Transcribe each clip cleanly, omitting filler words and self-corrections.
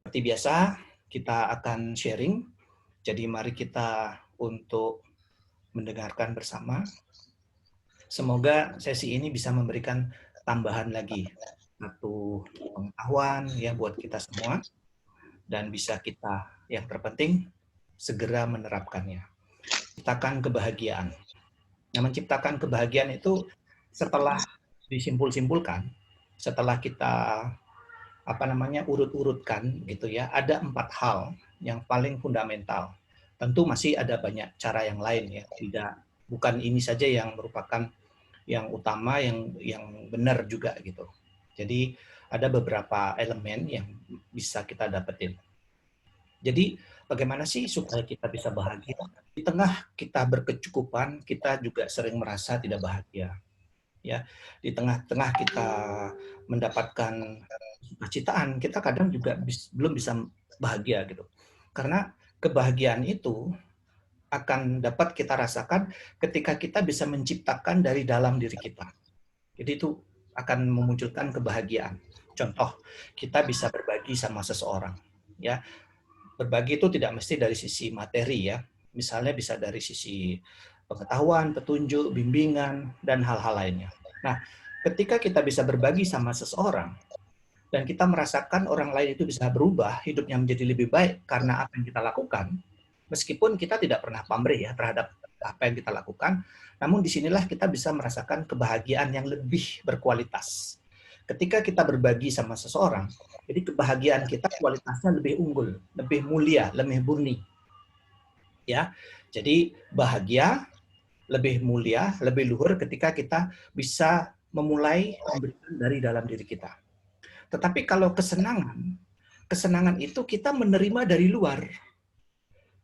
Seperti biasa, kita akan sharing. Jadi mari kita untuk mendengarkan bersama. Semoga sesi ini bisa memberikan tambahan lagi satu pengetahuan ya buat kita semua dan bisa kita yang terpenting segera menerapkannya. Ciptakan kebahagiaan. Nah, menciptakan kebahagiaan itu setelah disimpul-simpulkan, setelah kita urut-urutkan gitu ya, ada 4 hal yang paling fundamental. Tentu masih ada banyak cara yang lain ya, bukan ini saja yang merupakan yang utama, yang benar juga gitu. Jadi ada beberapa elemen yang bisa kita dapetin. Jadi bagaimana sih supaya kita bisa bahagia? Di tengah kita berkecukupan, kita juga sering merasa tidak bahagia. Ya, di tengah-tengah kita mendapatkan cita-citaan, kita kadang juga belum bisa bahagia gitu. Karena kebahagiaan itu akan dapat kita rasakan ketika kita bisa menciptakan dari dalam diri kita. Jadi itu akan memunculkan kebahagiaan. Contoh, kita bisa berbagi sama seseorang, ya. Berbagi itu tidak mesti dari sisi materi ya. Misalnya bisa dari sisi pengetahuan, petunjuk, bimbingan, dan hal-hal lainnya. Nah, ketika kita bisa berbagi sama seseorang, dan kita merasakan orang lain itu bisa berubah, hidupnya menjadi lebih baik karena apa yang kita lakukan, meskipun kita tidak pernah pamrih ya terhadap apa yang kita lakukan, namun disinilah kita bisa merasakan kebahagiaan yang lebih berkualitas. Ketika kita berbagi sama seseorang, jadi kebahagiaan kita kualitasnya lebih unggul, lebih mulia, lebih murni. Ya, jadi bahagia lebih mulia, lebih luhur ketika kita bisa memulai memberikan dari dalam diri kita. Tetapi kalau kesenangan itu kita menerima dari luar.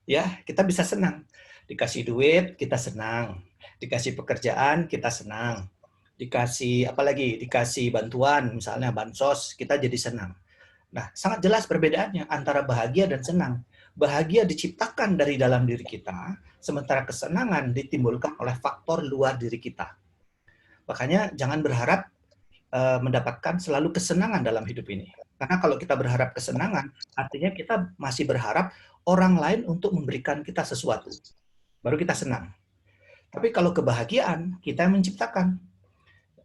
Ya, kita bisa senang. Dikasih duit, kita senang. Dikasih pekerjaan, kita senang. Dikasih apalagi, dikasih bantuan, misalnya bansos, kita jadi senang. Nah, sangat jelas perbedaannya antara bahagia dan senang. Bahagia diciptakan dari dalam diri kita, sementara kesenangan ditimbulkan oleh faktor luar diri kita. Makanya jangan berharap mendapatkan selalu kesenangan dalam hidup ini. Karena kalau kita berharap kesenangan, artinya kita masih berharap orang lain untuk memberikan kita sesuatu. Baru kita senang. Tapi kalau kebahagiaan, kita yang menciptakan.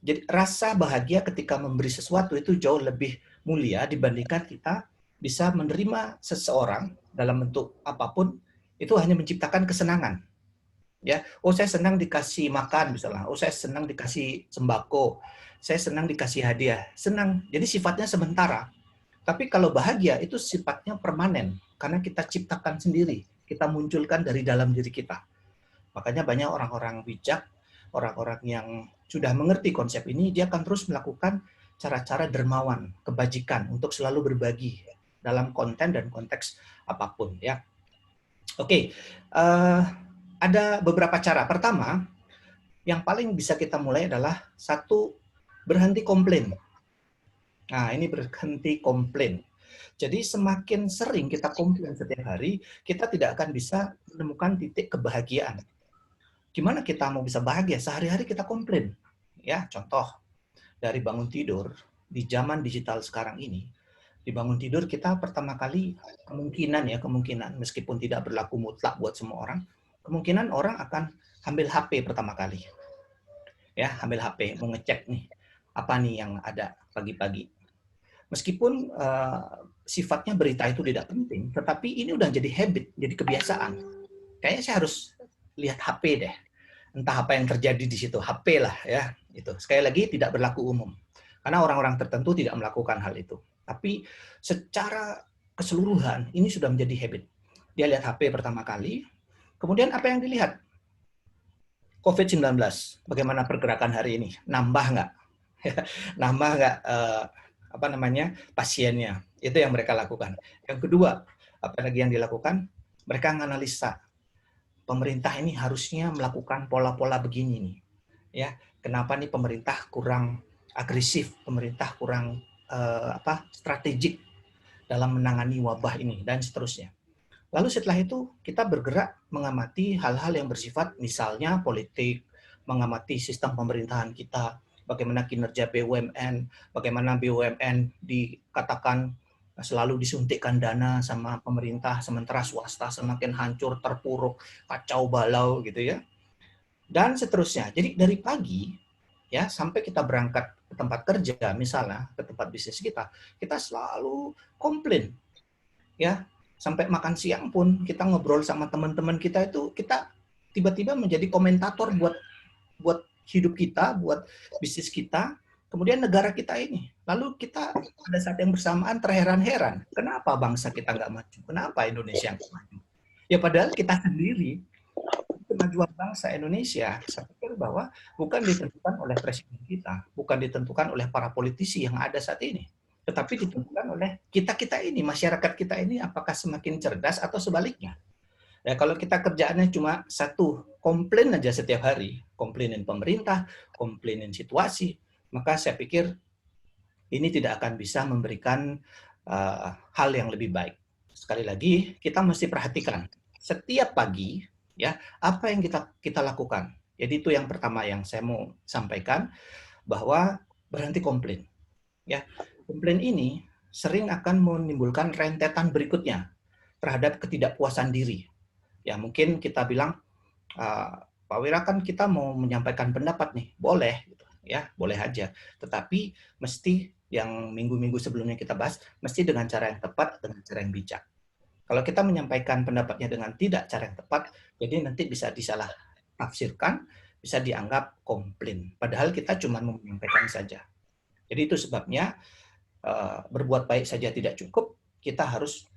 Jadi rasa bahagia ketika memberi sesuatu itu jauh lebih mulia dibandingkan kita bisa menerima seseorang dalam bentuk apapun, itu hanya menciptakan kesenangan. Ya, oh saya senang dikasih makan misalnya, oh saya senang dikasih sembako, saya senang dikasih hadiah, senang. Jadi sifatnya sementara. Tapi kalau bahagia itu sifatnya permanen karena kita ciptakan sendiri, kita munculkan dari dalam diri kita. Makanya banyak orang-orang bijak, orang-orang yang sudah mengerti konsep ini, dia akan terus melakukan cara-cara dermawan, kebajikan untuk selalu berbagi dalam konten dan konteks apapun ya. Oke, ada beberapa cara. Pertama, yang paling bisa kita mulai adalah satu, berhenti komplain. Nah, ini berhenti komplain. Jadi semakin sering kita komplain setiap hari, kita tidak akan bisa menemukan titik kebahagiaan. Gimana kita mau bisa bahagia? Sehari-hari kita komplain. Ya, contoh, dari bangun tidur, di zaman digital sekarang ini, di bangun tidur kita pertama kali kemungkinan meskipun tidak berlaku mutlak buat semua orang, kemungkinan orang akan ambil HP pertama kali. Ya, ambil HP, mau ngecek nih, apa nih yang ada pagi-pagi. Meskipun sifatnya berita itu tidak penting, tetapi ini udah jadi habit, jadi kebiasaan. Kayaknya saya harus lihat HP deh. Entah apa yang terjadi di situ, HP lah ya. Itu. Sekali lagi tidak berlaku umum. Karena orang-orang tertentu tidak melakukan hal itu. Tapi secara keseluruhan ini sudah menjadi habit. Dia lihat HP pertama kali, kemudian apa yang dilihat? COVID-19. Bagaimana pergerakan hari ini? Nambah nggak? Nambah nggak pasiennya? Itu yang mereka lakukan. Yang kedua, apa lagi yang dilakukan? Mereka menganalisa. Pemerintah ini harusnya melakukan pola-pola begini nih. Ya, kenapa nih pemerintah kurang agresif, pemerintah kurang strategik dalam menangani wabah ini dan seterusnya. Lalu setelah itu kita bergerak mengamati hal-hal yang bersifat misalnya politik, mengamati sistem pemerintahan kita, bagaimana kinerja BUMN, bagaimana BUMN dikatakan selalu disuntikkan dana sama pemerintah, sementara swasta semakin hancur, terpuruk, kacau balau gitu ya. Dan seterusnya. Jadi dari pagi ya sampai kita berangkat ke tempat kerja misalnya, ke tempat bisnis kita selalu komplain ya. Sampai makan siang pun kita ngobrol sama teman-teman kita itu kita tiba-tiba menjadi komentator buat hidup kita, buat bisnis kita, kemudian negara kita ini. Lalu kita pada saat yang bersamaan terheran-heran, kenapa bangsa kita nggak maju? Kenapa Indonesia nggak maju? Ya padahal kita sendiri, kemajuan bangsa Indonesia, saya pikir bahwa bukan ditentukan oleh presiden kita, bukan ditentukan oleh para politisi yang ada saat ini, tetapi ditentukan oleh kita-kita ini, masyarakat kita ini, apakah semakin cerdas atau sebaliknya. Ya, kalau kita kerjaannya cuma satu, komplain aja setiap hari, komplainin pemerintah, komplainin situasi, maka saya pikir ini tidak akan bisa memberikan hal yang lebih baik. Sekali lagi, kita mesti perhatikan setiap pagi ya apa yang kita lakukan. Jadi itu yang pertama yang saya mau sampaikan, bahwa berhenti komplain. Ya, komplain ini sering akan menimbulkan rentetan berikutnya terhadap ketidakpuasan diri. Ya mungkin kita bilang, Pak Wira kan kita mau menyampaikan pendapat nih, boleh, gitu, ya boleh aja. Tetapi mesti yang minggu-minggu sebelumnya kita bahas, mesti dengan cara yang tepat, dengan cara yang bijak. Kalau kita menyampaikan pendapatnya dengan tidak cara yang tepat, jadi nanti bisa disalah tafsirkan, bisa dianggap komplain. Padahal kita cuma menyampaikan saja. Jadi itu sebabnya berbuat baik saja tidak cukup, kita harus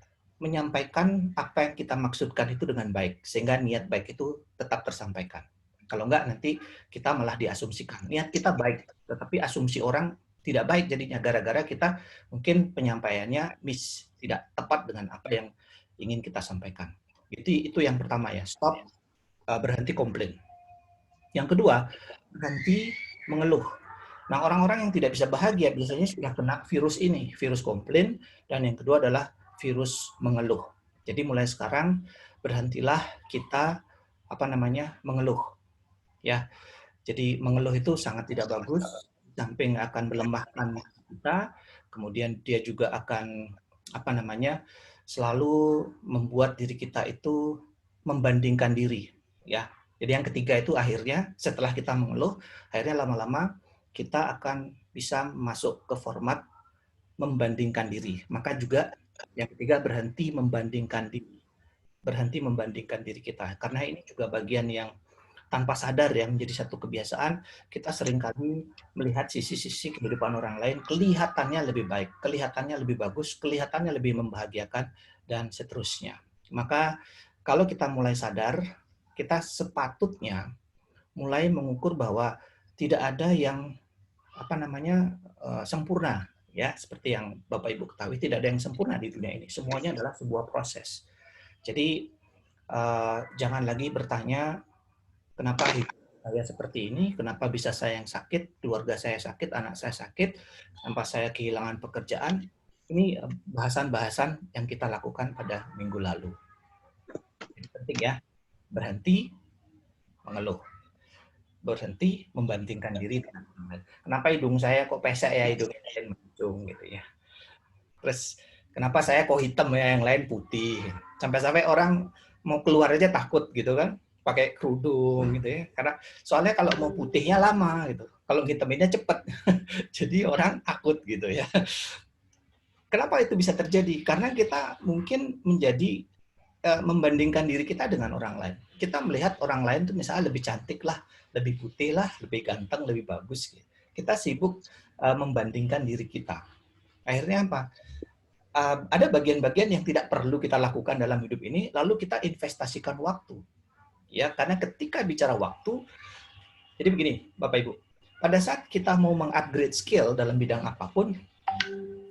menyampaikan apa yang kita maksudkan itu dengan baik, sehingga niat baik itu tetap tersampaikan. Kalau enggak, nanti kita malah diasumsikan. Niat kita baik, tetapi asumsi orang tidak baik jadinya, gara-gara kita mungkin penyampaiannya tidak tepat dengan apa yang ingin kita sampaikan. Itu yang pertama ya, stop, berhenti komplain. Yang kedua, berhenti mengeluh. Nah, orang-orang yang tidak bisa bahagia biasanya sudah kena virus ini, virus komplain, dan yang kedua adalah virus mengeluh. Jadi mulai sekarang berhentilah kita mengeluh. Ya. Jadi mengeluh itu sangat tidak bagus, samping akan melemahkan kita, kemudian dia juga akan selalu membuat diri kita itu membandingkan diri, ya. Jadi yang ketiga itu akhirnya setelah kita mengeluh, akhirnya lama-lama kita akan bisa masuk ke format membandingkan diri. Maka juga yang ketiga, berhenti membandingkan diri. Berhenti membandingkan diri kita. Karena ini juga bagian yang tanpa sadar ya, menjadi satu kebiasaan, kita seringkali melihat sisi-sisi kehidupan orang lain, kelihatannya lebih baik, kelihatannya lebih bagus, kelihatannya lebih membahagiakan, dan seterusnya. Maka kalau kita mulai sadar, kita sepatutnya mulai mengukur bahwa tidak ada yang sempurna, ya, seperti yang Bapak Ibu ketahui, tidak ada yang sempurna di dunia ini. Semuanya adalah sebuah proses. Jadi jangan lagi bertanya kenapa hidup saya seperti ini, kenapa bisa saya yang sakit, keluarga saya sakit, anak saya sakit, tanpa saya kehilangan pekerjaan. Ini bahasan-bahasan yang kita lakukan pada minggu lalu. Jadi penting ya, berhenti mengeluh, berhenti membandingkan diri dengan orang lain. Kenapa hidung saya kok pesek ya, hidungnya lain mancung gitu ya. Terus kenapa saya kok hitam ya, yang lain putih. Sampai-sampai orang mau keluar aja takut gitu kan, pakai kerudung gitu ya. Karena soalnya kalau mau putihnya lama gitu, kalau hitaminnya cepet. Jadi orang takut gitu ya. Kenapa itu bisa terjadi? Karena kita mungkin menjadi membandingkan diri kita dengan orang lain. Kita melihat orang lain tuh misalnya lebih cantik lah, lebih putih lah, lebih ganteng, lebih bagus. Kita sibuk membandingkan diri kita. Akhirnya apa? Ada bagian-bagian yang tidak perlu kita lakukan dalam hidup ini, lalu kita investasikan waktu. Ya, karena ketika bicara waktu, jadi begini, Bapak Ibu, pada saat kita mau mengupgrade skill dalam bidang apapun,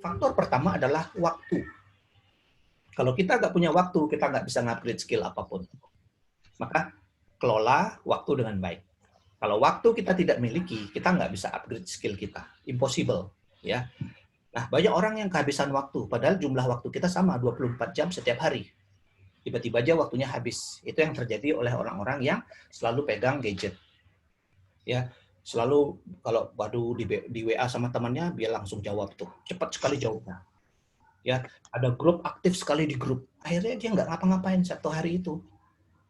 faktor pertama adalah waktu. Kalau kita nggak punya waktu, kita nggak bisa ngupgrade skill apapun. Maka kelola waktu dengan baik. Kalau waktu kita tidak miliki, kita nggak bisa upgrade skill kita. Impossible. Ya. Nah, banyak orang yang kehabisan waktu, padahal jumlah waktu kita sama, 24 jam setiap hari. Tiba-tiba aja waktunya habis. Itu yang terjadi oleh orang-orang yang selalu pegang gadget. Ya, selalu kalau waduh di WA sama temannya, dia langsung jawab tuh. Cepat sekali jawabnya. ya ada grup aktif sekali di grup, akhirnya dia nggak ngapa-ngapain satu hari itu,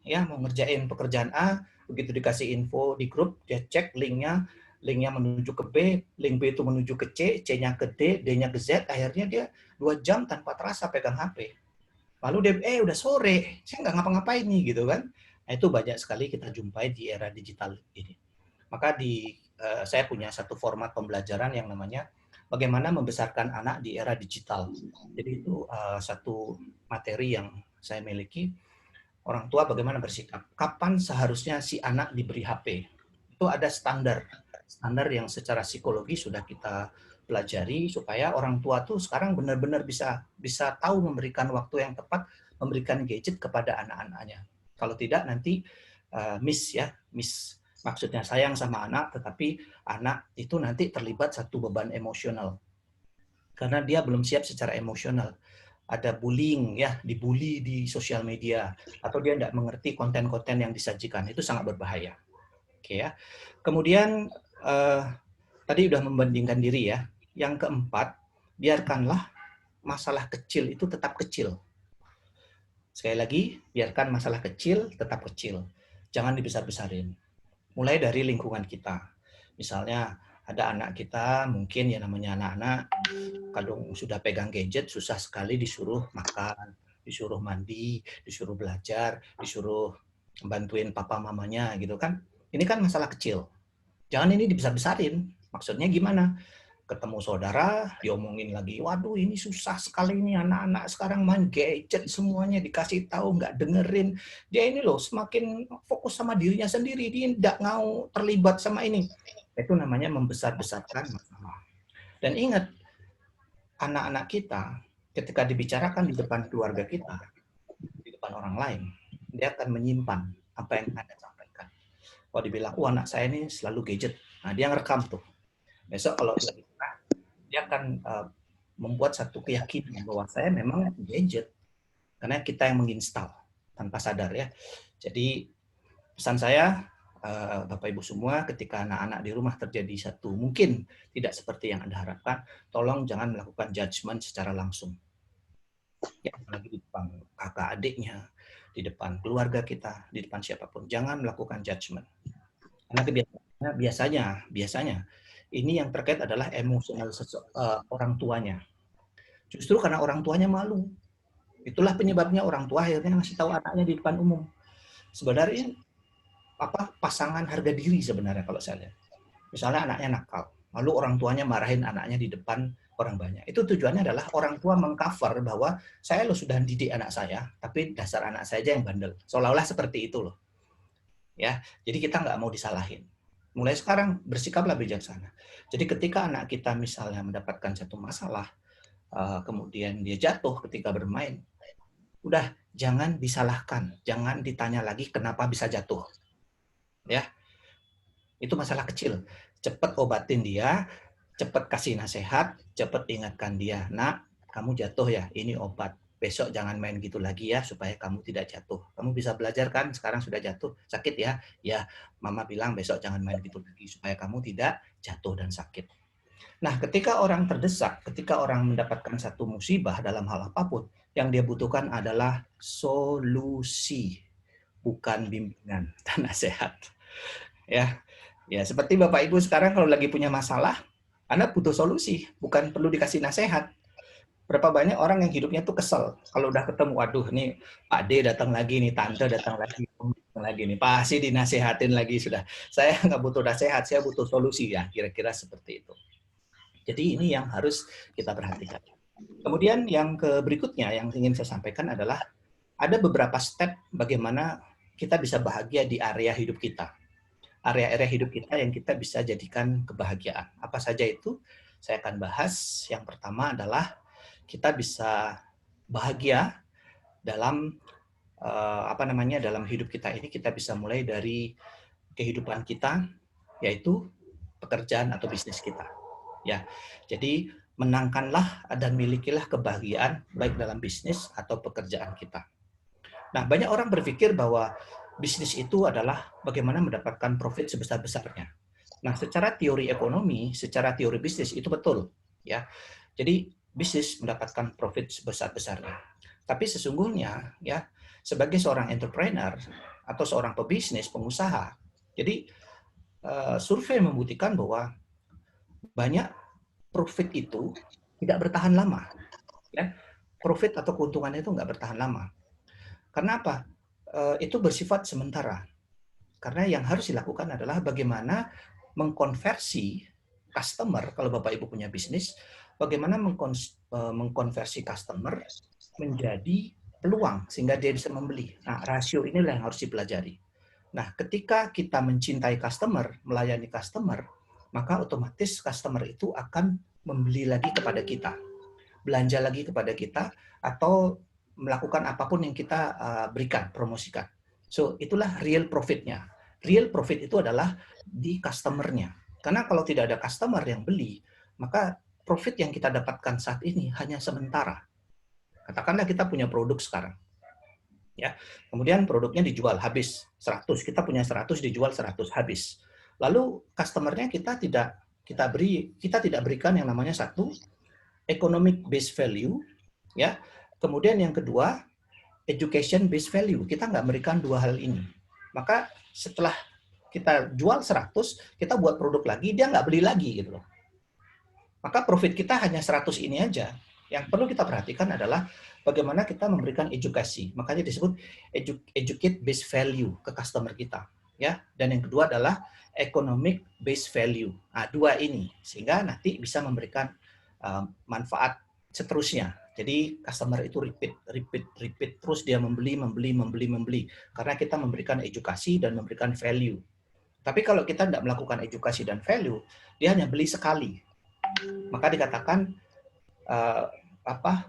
ya mau ngerjain pekerjaan A, begitu dikasih info di grup dia cek linknya menuju ke B, link B itu menuju ke C, C-nya ke D, D-nya ke Z, akhirnya dia 2 jam tanpa terasa pegang HP. Lalu dia, udah sore, saya nggak ngapa-ngapain nih gitu kan. Nah, itu banyak sekali kita jumpai di era digital ini. Maka saya punya satu format pembelajaran yang namanya bagaimana membesarkan anak di era digital. Jadi itu satu materi yang saya miliki. Orang tua bagaimana bersikap. Kapan seharusnya si anak diberi HP? Itu ada standar. Standar yang secara psikologi sudah kita pelajari supaya orang tua tuh sekarang benar-benar bisa tahu memberikan waktu yang tepat, memberikan gadget kepada anak-anaknya. Kalau tidak nanti miss. Maksudnya sayang sama anak, tetapi anak itu nanti terlibat satu beban emosional karena dia belum siap secara emosional. Ada bullying, ya, dibully di sosial media, atau dia tidak mengerti konten-konten yang disajikan, itu sangat berbahaya. Oke ya. Kemudian tadi udah membandingkan diri ya. Yang keempat, biarkanlah masalah kecil itu tetap kecil. Sekali lagi, biarkan masalah kecil tetap kecil. Jangan dibesar-besarin. Mulai dari lingkungan kita. Misalnya ada anak kita, mungkin ya namanya anak-anak, kadang sudah pegang gadget, susah sekali disuruh makan, disuruh mandi, disuruh belajar, disuruh bantuin papa mamanya gitu kan. Ini kan masalah kecil. Jangan ini dibesar-besarin. Maksudnya gimana? Ketemu saudara, diomongin lagi, waduh ini susah sekali nih anak-anak sekarang main gadget semuanya, dikasih tahu nggak dengerin. Dia ini loh semakin fokus sama dirinya sendiri, dia nggak mau terlibat sama ini. Itu namanya membesar-besarkan masalah. Dan ingat, anak-anak kita ketika dibicarakan di depan keluarga kita, di depan orang lain, dia akan menyimpan apa yang Anda sampaikan. Kalau dibilang, anak saya ini selalu gadget, nah dia ngerekam tuh. Besok kalau dia akan membuat satu keyakinan bahwa saya memang gadget, karena kita yang menginstal tanpa sadar ya. Jadi pesan saya, Bapak Ibu semua, ketika anak-anak di rumah terjadi satu mungkin tidak seperti yang Anda harapkan, tolong jangan melakukan judgement secara langsung. Ya, apalagi di depan kakak adiknya, di depan keluarga kita, di depan siapapun, jangan melakukan judgement. Karena biasanya ini yang terkait adalah emosional orang tuanya. Justru karena orang tuanya malu. Itulah penyebabnya orang tua akhirnya ngasih tahu anaknya di depan umum. Sebenarnya pasangan harga diri sebenarnya kalau saya lihat. Misalnya anaknya nakal, lalu orang tuanya marahin anaknya di depan orang banyak. Itu tujuannya adalah orang tua mengcover bahwa saya lo sudah didik anak saya, tapi dasar anak saya aja yang bandel. Seolah-olah seperti itu loh. Ya, jadi kita nggak mau disalahin. Mulai sekarang bersikaplah bijaksana. Jadi ketika anak kita misalnya mendapatkan satu masalah, kemudian dia jatuh ketika bermain, udah jangan disalahkan, jangan ditanya lagi kenapa bisa jatuh. Ya, itu masalah kecil. Cepat obatin dia, cepat kasih nasihat, cepat ingatkan dia, nak, kamu jatuh ya, ini obat. Besok jangan main gitu lagi ya, supaya kamu tidak jatuh. Kamu bisa belajar kan, sekarang sudah jatuh, sakit ya? Ya, mama bilang besok jangan main gitu lagi, supaya kamu tidak jatuh dan sakit. Nah, ketika orang terdesak, ketika orang mendapatkan satu musibah dalam hal apapun, yang dia butuhkan adalah solusi, bukan bimbingan dan nasihat. Ya, ya seperti Bapak Ibu sekarang kalau lagi punya masalah, Anda butuh solusi, bukan perlu dikasih nasihat. Berapa banyak orang yang hidupnya tuh kesel kalau udah ketemu, waduh nih Pak D datang lagi nih, Tante datang lagi nih, pasti dinasehatin lagi sudah. Saya nggak butuh nasihat, saya butuh solusi ya, kira-kira seperti itu. Jadi ini yang harus kita perhatikan. Kemudian yang berikutnya yang ingin saya sampaikan adalah ada beberapa step bagaimana kita bisa bahagia di area hidup kita. Area-area hidup kita yang kita bisa jadikan kebahagiaan. Apa saja itu? Saya akan bahas. Yang pertama adalah kita bisa bahagia dalam dalam hidup kita ini. Kita bisa mulai dari kehidupan kita, yaitu pekerjaan atau bisnis kita. Ya, jadi menangkanlah dan milikilah kebahagiaan baik dalam bisnis atau pekerjaan kita. Nah, banyak orang berpikir bahwa bisnis itu adalah bagaimana mendapatkan profit sebesar-besarnya. Nah, secara teori ekonomi, secara teori bisnis itu betul, ya. Jadi bisnis mendapatkan profit sebesar-besarnya. Tapi sesungguhnya ya sebagai seorang entrepreneur atau seorang pebisnis, pengusaha, jadi survei membuktikan bahwa banyak profit itu tidak bertahan lama. Ya, profit atau keuntungan itu nggak bertahan lama. Karena apa? Itu bersifat sementara. Karena yang harus dilakukan adalah bagaimana mengkonversi customer, kalau Bapak Ibu punya bisnis, bagaimana mengkonversi customer menjadi peluang sehingga dia bisa membeli. Nah, rasio inilah yang harus dipelajari. Nah, ketika kita mencintai customer, melayani customer, maka otomatis customer itu akan membeli lagi kepada kita, belanja lagi kepada kita, atau melakukan apapun yang kita berikan, promosikan. So, itulah real profit-nya. Real profit itu adalah di customer-nya. Karena kalau tidak ada customer yang beli, maka profit yang kita dapatkan saat ini hanya sementara. Katakanlah kita punya produk sekarang. Ya, kemudian produknya dijual habis 100, kita punya 100 dijual 100 habis. Lalu customer-nya kita tidak berikan yang namanya satu economic based value, ya. Kemudian yang kedua education based value. Kita nggak berikan dua hal ini. Maka setelah kita jual 100, kita buat produk lagi, dia nggak beli lagi gitu loh. Maka profit kita hanya 100 ini aja. Yang perlu kita perhatikan adalah bagaimana kita memberikan edukasi. Makanya disebut educate based value ke customer kita, ya. Dan yang kedua adalah economic based value. Nah, dua ini sehingga nanti bisa memberikan manfaat seterusnya. Jadi customer itu repeat terus, dia membeli karena kita memberikan edukasi dan memberikan value. Tapi kalau kita tidak melakukan edukasi dan value, dia hanya beli sekali. Maka dikatakan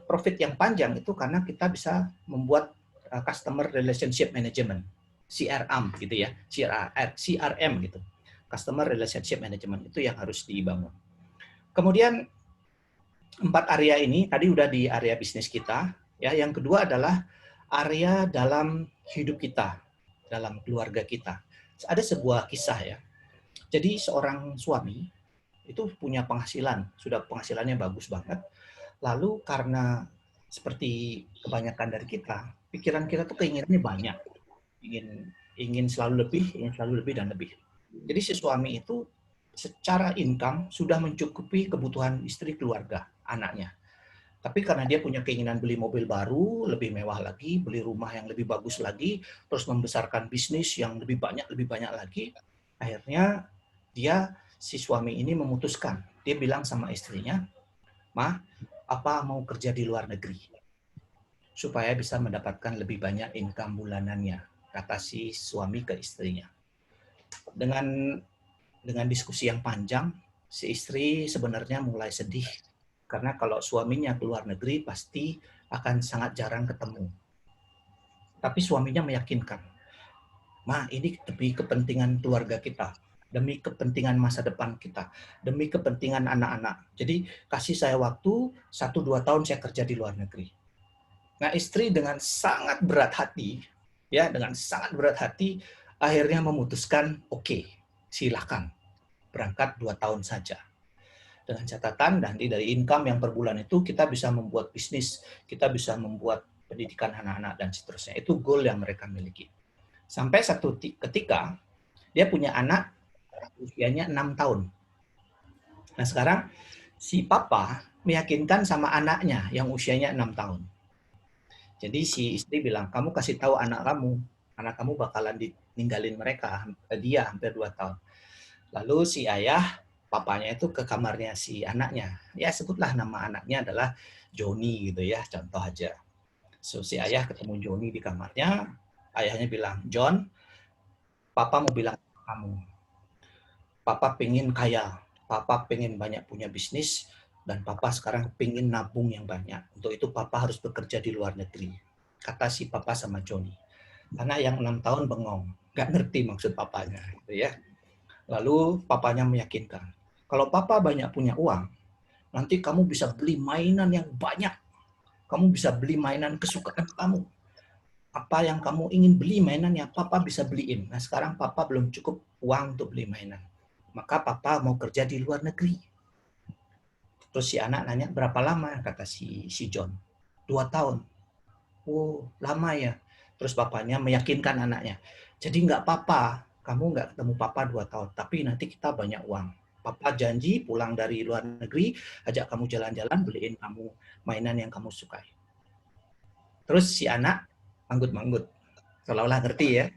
profit yang panjang itu karena kita bisa membuat customer relationship management, CRM gitu ya, CRM gitu. Customer relationship management itu yang harus dibangun. Kemudian 4 area ini tadi udah di area bisnis kita, ya. Yang kedua adalah area dalam hidup kita, dalam keluarga kita. Ada sebuah kisah ya. Jadi seorang suami itu punya penghasilan, sudah penghasilannya bagus banget. Lalu karena seperti kebanyakan dari kita, pikiran kita tuh keinginannya banyak. Ingin selalu lebih dan lebih. Jadi si suami itu secara income sudah mencukupi kebutuhan istri, keluarga, anaknya. Tapi karena dia punya keinginan beli mobil baru, lebih mewah lagi, beli rumah yang lebih bagus lagi, terus membesarkan bisnis yang lebih banyak lagi, akhirnya si suami ini memutuskan. Dia bilang sama istrinya, "Ma, apa mau kerja di luar negeri? Supaya bisa mendapatkan lebih banyak income bulanannya," kata si suami ke istrinya. Dengan diskusi yang panjang, si istri sebenarnya mulai sedih. Karena kalau suaminya keluar negeri, pasti akan sangat jarang ketemu. Tapi suaminya meyakinkan, "Ma, ini demi kepentingan keluarga kita, demi kepentingan masa depan kita, demi kepentingan anak-anak. Jadi kasih saya waktu 1-2 tahun saya kerja di luar negeri." Nah, istri dengan sangat berat hati, ya, akhirnya memutuskan, "Oke, silakan berangkat 2 tahun saja." Dengan catatan nanti dari income yang per bulan itu kita bisa membuat bisnis, kita bisa membuat pendidikan anak-anak dan seterusnya. Itu goal yang mereka miliki. Sampai satu ketika dia punya anak usianya 6 tahun. Nah, sekarang si papa meyakinkan sama anaknya yang usianya 6 tahun. Jadi si istri bilang, "Kamu kasih tahu anak kamu bakalan ditinggalin dia hampir 2 tahun." Lalu si ayah, papanya itu ke kamarnya si anaknya. Ya sebutlah nama anaknya adalah Joni gitu ya, contoh aja. So si ayah ketemu Joni di kamarnya, ayahnya bilang, "John, papa mau bilang sama kamu. Papa pengen kaya, papa pengen banyak punya bisnis, dan papa sekarang pengen nabung yang banyak. Untuk itu papa harus bekerja di luar negeri," kata si papa sama Joni. Karena yang 6 tahun bengong, nggak ngerti maksud papanya gitu ya. Lalu papanya meyakinkan, "Kalau papa banyak punya uang, nanti kamu bisa beli mainan yang banyak. Kamu bisa beli mainan kesukaan kamu. Apa yang kamu ingin beli mainannya, papa bisa beliin. Nah, sekarang papa belum cukup uang untuk beli mainan. Maka papa mau kerja di luar negeri." Terus si anak nanya, berapa lama? Kata si John. 2 tahun. Oh, lama ya. Terus papanya meyakinkan anaknya. Jadi nggak apa-apa, kamu nggak ketemu papa 2 tahun, tapi nanti kita banyak uang. Papa janji pulang dari luar negeri, ajak kamu jalan-jalan, beliin kamu mainan yang kamu sukai. Terus si anak manggut-manggut, seolah-olah ngerti ya.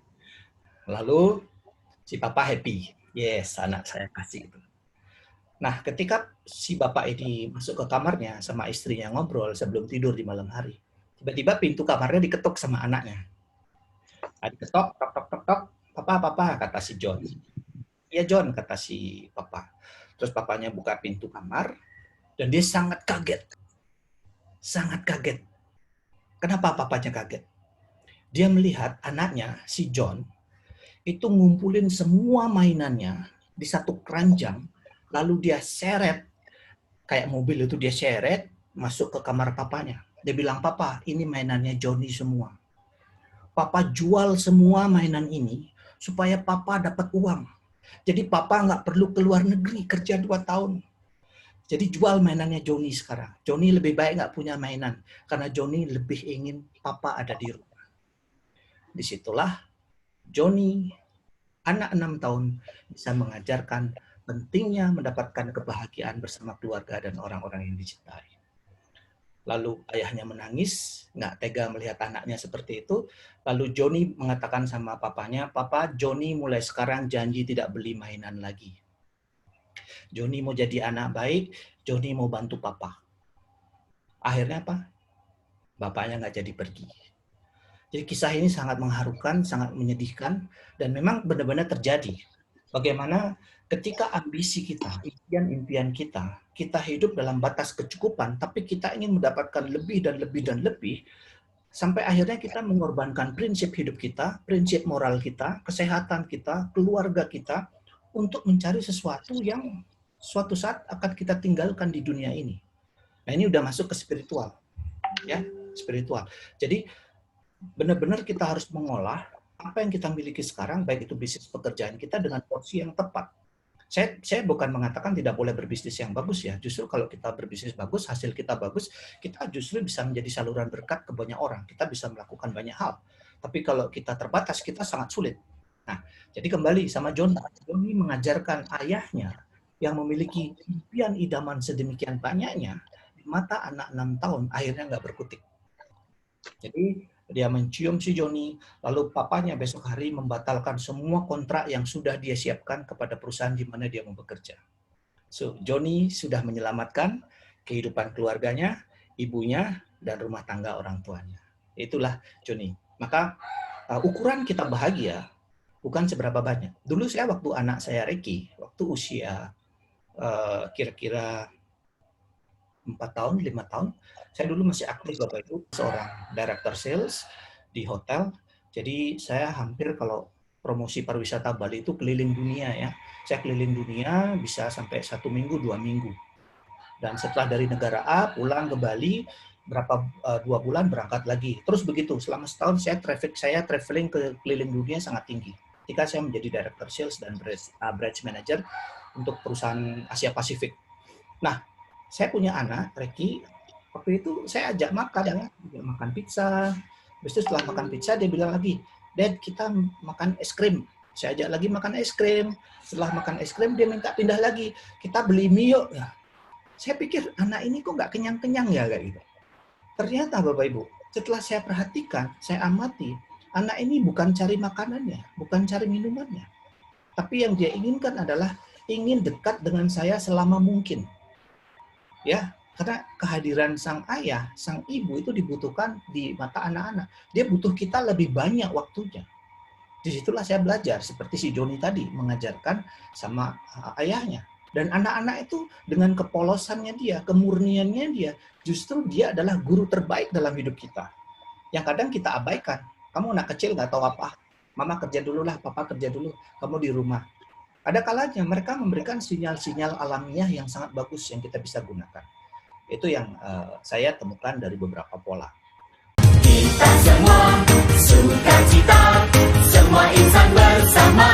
Lalu si papa happy. Yes, anak saya kasih itu. Nah, ketika si bapak ini masuk ke kamarnya sama istrinya ngobrol sebelum tidur di malam hari, tiba-tiba pintu kamarnya diketuk sama anaknya. Diketok, tok, tok, tok, tok. Papa, kata si John. Iya, John, kata si papa. Terus papanya buka pintu kamar, dan dia sangat kaget. Sangat kaget. Kenapa papanya kaget? Dia melihat anaknya, si John, itu ngumpulin semua mainannya di satu keranjang, lalu dia seret, kayak mobil itu dia seret, masuk ke kamar papanya. Dia bilang, papa, ini mainannya Johnny semua. Papa jual semua mainan ini, supaya papa dapat uang. Jadi papa nggak perlu keluar negeri, kerja 2 tahun. Jadi jual mainannya Johnny sekarang. Johnny lebih baik nggak punya mainan, karena Johnny lebih ingin papa ada di rumah. Disitulah Johnny, anak 6 tahun, bisa mengajarkan pentingnya mendapatkan kebahagiaan bersama keluarga dan orang-orang yang dicintai. Lalu ayahnya menangis, nggak tega melihat anaknya seperti itu. Lalu Johnny mengatakan sama papanya, papa, Johnny mulai sekarang janji tidak beli mainan lagi. Johnny mau jadi anak baik, Johnny mau bantu papa. Akhirnya apa? Bapaknya nggak jadi pergi. Jadi kisah ini sangat mengharukan, sangat menyedihkan, dan memang benar-benar terjadi. Bagaimana ketika ambisi kita, impian-impian kita, kita hidup dalam batas kecukupan, tapi kita ingin mendapatkan lebih dan lebih dan lebih, sampai akhirnya kita mengorbankan prinsip hidup kita, prinsip moral kita, kesehatan kita, keluarga kita, untuk mencari sesuatu yang suatu saat akan kita tinggalkan di dunia ini. Nah, ini udah masuk ke spiritual. Ya, spiritual. Jadi, benar-benar kita harus mengolah apa yang kita miliki sekarang, baik itu bisnis pekerjaan kita, dengan porsi yang tepat. Saya bukan mengatakan tidak boleh berbisnis yang bagus ya. Justru kalau kita berbisnis bagus, hasil kita bagus, kita justru bisa menjadi saluran berkat ke banyak orang. Kita bisa melakukan banyak hal. Tapi kalau kita terbatas, kita sangat sulit. Nah, jadi kembali sama Johnny. Johnny mengajarkan ayahnya yang memiliki impian idaman sedemikian banyaknya, di mata anak 6 tahun, akhirnya nggak berkutik. Jadi dia mencium si Johnny, lalu papanya besok hari membatalkan semua kontrak yang sudah dia siapkan kepada perusahaan di mana dia mau bekerja. So, Johnny sudah menyelamatkan kehidupan keluarganya, ibunya, dan rumah tangga orang tuanya. Itulah Johnny. Maka ukuran kita bahagia bukan seberapa banyak. Dulu saya waktu anak saya Ricky, waktu usia kira-kira 4 tahun, 5 tahun, saya dulu masih aktif Bapak Ibu, seorang director sales di hotel. Jadi saya hampir kalau promosi pariwisata Bali itu keliling dunia ya. Saya keliling dunia bisa sampai 1 minggu, 2 minggu. Dan setelah dari negara A pulang ke Bali, 2 bulan berangkat lagi. Terus begitu, selama setahun saya traveling ke keliling dunia sangat tinggi. Ketika saya menjadi director sales dan branch manager untuk perusahaan Asia Pasifik. Nah, saya punya anak, Ricky. Waktu itu saya ajak makan, makan pizza. Habis itu setelah makan pizza, dia bilang lagi, Dad, kita makan es krim. Saya ajak lagi makan es krim. Setelah makan es krim, dia minta pindah lagi. Kita beli mie yuk. Ya. Saya pikir, anak ini kok nggak kenyang-kenyang ya, kayak gitu. Ternyata, Bapak Ibu, setelah saya perhatikan, saya amati, anak ini bukan cari makanannya, bukan cari minumannya. Tapi yang dia inginkan adalah ingin dekat dengan saya selama mungkin. Ya, karena kehadiran sang ayah, sang ibu itu dibutuhkan di mata anak-anak. Dia butuh kita lebih banyak waktunya. Disitulah saya belajar, seperti si Johnny tadi, mengajarkan sama ayahnya. Dan anak-anak itu dengan kepolosannya dia, kemurniannya dia, justru dia adalah guru terbaik dalam hidup kita. Yang kadang kita abaikan. Kamu anak kecil nggak tahu apa. Mama kerja dulu lah, papa kerja dulu, kamu di rumah. Ada kalanya mereka memberikan sinyal-sinyal alamiah yang sangat bagus yang kita bisa gunakan. Itu yang saya temukan dari beberapa pola. Kita semua suka cita, semua insan bersama.